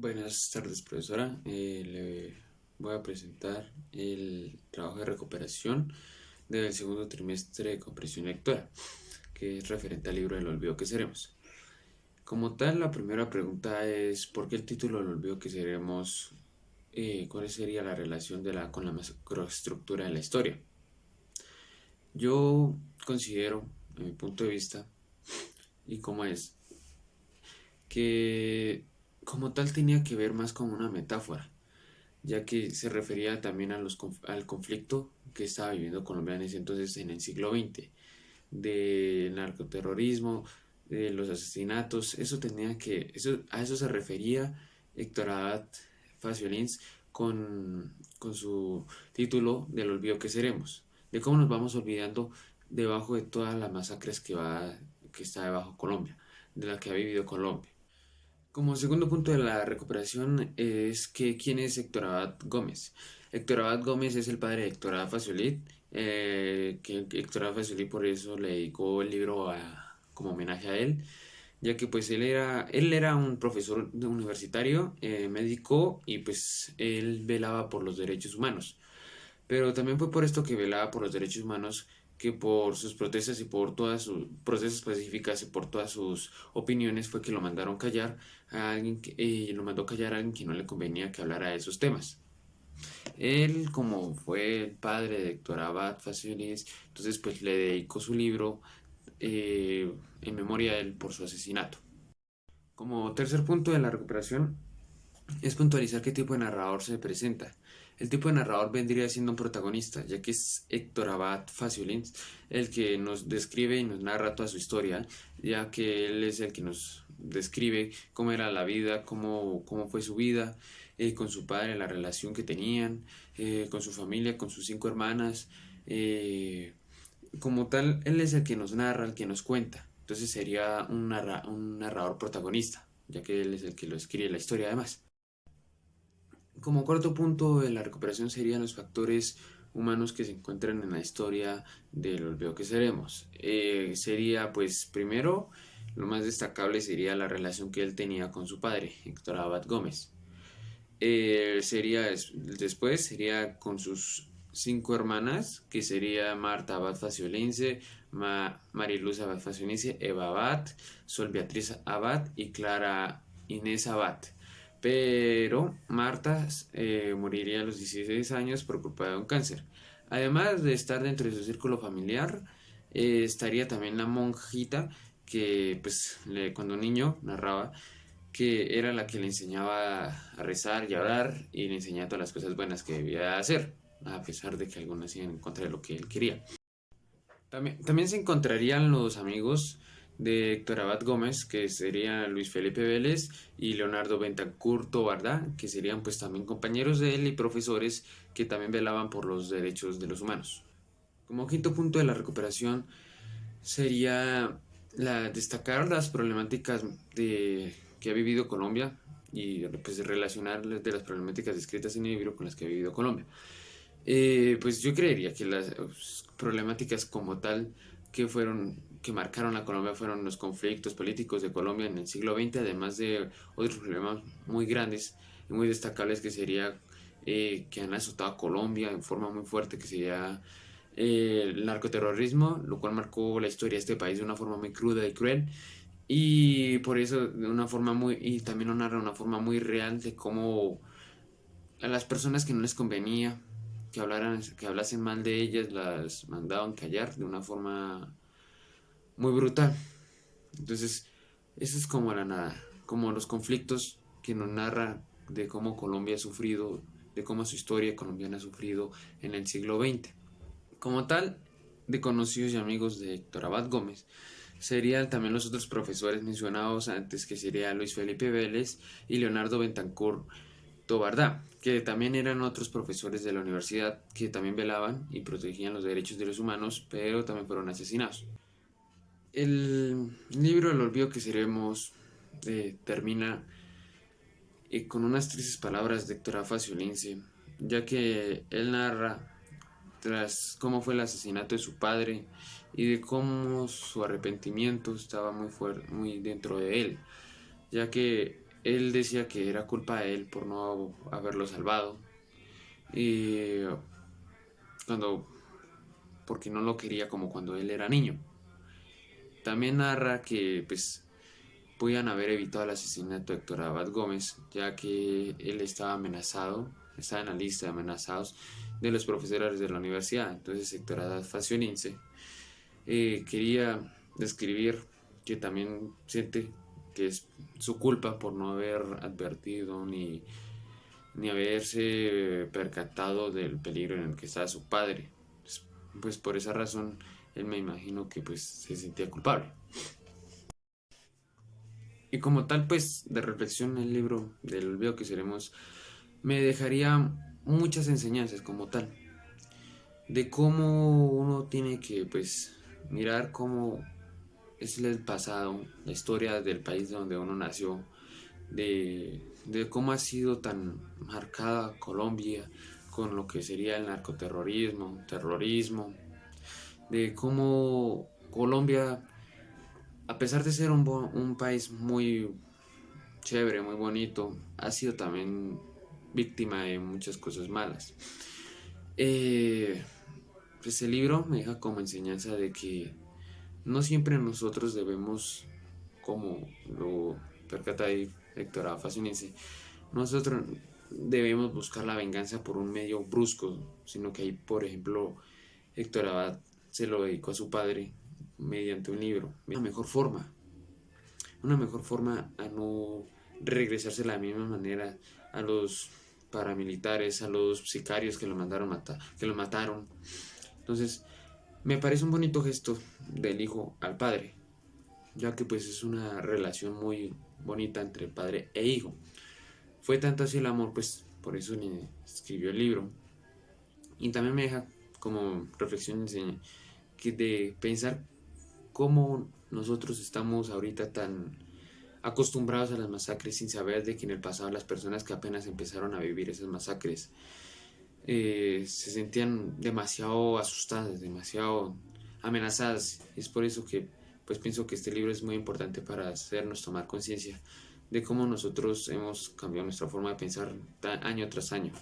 Buenas tardes, profesora. Le voy a presentar el trabajo de recuperación del segundo trimestre de comprensión lectora, que es referente al libro del olvido que seremos. Como tal, la primera pregunta es ¿por qué el título del olvido que seremos? ¿Cuál sería la relación con la macroestructura de la historia? Yo considero, en mi punto de vista, y cómo es, que como tal tenía que ver más como una metáfora, ya que se refería también al conflicto que estaba viviendo Colombia en ese entonces en el siglo XX, del narcoterrorismo, de los asesinatos. A eso se refería Héctor Abad Faciolins con su título del olvido que seremos, de cómo nos vamos olvidando debajo de todas las masacres que está debajo Colombia, de la que ha vivido Colombia. Como segundo punto de la recuperación es que ¿quién es Héctor Abad Gómez? Héctor Abad Gómez es el padre de Héctor Abad Faciolit, que Héctor Abad Faciolit por eso le dedicó el libro como homenaje a él, ya que pues él era un profesor universitario, médico, y pues él velaba por los derechos humanos. Pero también fue por esto que velaba por los derechos humanos, que por sus protestas y por todas sus protestas pacíficas y por todas sus opiniones fue que lo mandaron callar lo mandó callar a alguien que no le convenía que hablara de esos temas. Él, como fue el padre de Héctor Abad Faciolis, entonces pues le dedicó su libro en memoria de él por su asesinato. Como tercer punto de la recuperación es puntualizar qué tipo de narrador se presenta. El tipo de narrador vendría siendo un protagonista, ya que es Héctor Abad Faciolins el que nos describe y nos narra toda su historia, ya que él es el que nos describe cómo era la vida, cómo fue su vida, con su padre, la relación que tenían, con su familia, con sus 5 hermanas. Como tal, él es el que nos narra, el que nos cuenta. Entonces sería un narrador protagonista, ya que él es el que lo escribe la historia además. Como cuarto punto de la recuperación serían los factores humanos que se encuentran en la historia del olvido que seremos. Sería, pues, primero, lo más destacable sería la relación que él tenía con su padre, Héctor Abad Gómez. Después sería con sus 5 hermanas, que sería Marta Abad Faciolince, Mariluz Abad Faciolince, Eva Abad, Sol Beatriz Abad y Clara Inés Abad. Pero Marta moriría a los 16 años por culpa de un cáncer. Además de estar dentro de su círculo familiar, estaría también la monjita que, pues, cuando niño narraba que era la que le enseñaba a rezar y a orar y le enseñaba todas las cosas buenas que debía hacer, a pesar de que algunas iban en contra de lo que él quería. También se encontrarían los amigos de Héctor Abad Gómez, que serían Luis Felipe Vélez y Leonardo Bentancur Tobarda, que serían pues también compañeros de él y profesores que también velaban por los derechos de los humanos. Como quinto punto de la recuperación sería destacar las problemáticas que ha vivido Colombia y pues relacionar de las problemáticas descritas en el libro con las que ha vivido Colombia. Pues yo creería que las problemáticas como tal que marcaron a Colombia fueron los conflictos políticos de Colombia en el siglo XX, además de otros problemas muy grandes y muy destacables que sería que han azotado a Colombia en forma muy fuerte, que sería el narcoterrorismo, lo cual marcó la historia de este país de una forma muy cruda y cruel. Y por eso, y también lo narra de una forma muy real de cómo a las personas que no les convenía que hablasen mal de ellas, las mandaban callar de una forma muy brutal. Entonces, eso es como la nada, como los conflictos que nos narra de cómo Colombia ha sufrido, de cómo su historia colombiana ha sufrido en el siglo XX. Como tal, de conocidos y amigos de Héctor Abad Gómez, serían también los otros profesores mencionados antes, que sería Luis Felipe Vélez y Leonardo Bentancur Tobardá, que también eran otros profesores de la universidad que también velaban y protegían los derechos de los humanos, pero también fueron asesinados. El libro El olvido que seremos termina con unas tristes palabras de Héctor Afacio Lince, ya que él narra tras cómo fue el asesinato de su padre y de cómo su arrepentimiento estaba muy fuerte, muy dentro de él, ya que él decía que era culpa de él por no haberlo salvado y cuando porque no lo quería como cuando él era niño. También narra que pues podían haber evitado el asesinato de Héctor Abad Gómez, ya que él estaba amenazado, estaba en la lista de amenazados de los profesores de la universidad. Entonces Héctor Abad Faciolince quería describir que también siente que es su culpa por no haber advertido ni haberse percatado del peligro en el que estaba su padre. Pues por esa razón él me imagino que pues se sentía culpable. Y como tal, pues de reflexión el libro del olvido que seremos me dejaría muchas enseñanzas como tal, de cómo uno tiene que pues mirar cómo es el pasado, la historia del país donde uno nació, de cómo ha sido tan marcada Colombia con lo que sería el narcoterrorismo, terrorismo, de cómo Colombia, a pesar de ser un país muy chévere, muy bonito, ha sido también víctima de muchas cosas malas. Eh, pues el libro me deja como enseñanza de que no siempre nosotros debemos, como lo percata ahí Héctor Afacenense, nosotros debemos buscar la venganza por un medio brusco, sino que ahí, por ejemplo, Héctor Abad se lo dedicó a su padre mediante un libro. Una mejor forma a no regresarse de la misma manera a los paramilitares, a los sicarios que lo mandaron matar, que lo mataron. Entonces, me parece un bonito gesto del hijo al padre, ya que pues es una relación muy bonita entre padre e hijo. Fue tanto así el amor, pues por eso le escribió el libro. Y también me deja como reflexión que de pensar cómo nosotros estamos ahorita tan acostumbrados a las masacres sin saber de que en el pasado las personas que apenas empezaron a vivir esas masacres se sentían demasiado asustadas, demasiado amenazadas. Es por eso que pues pienso que este libro es muy importante para hacernos tomar conciencia de cómo nosotros hemos cambiado nuestra forma de pensar año tras año.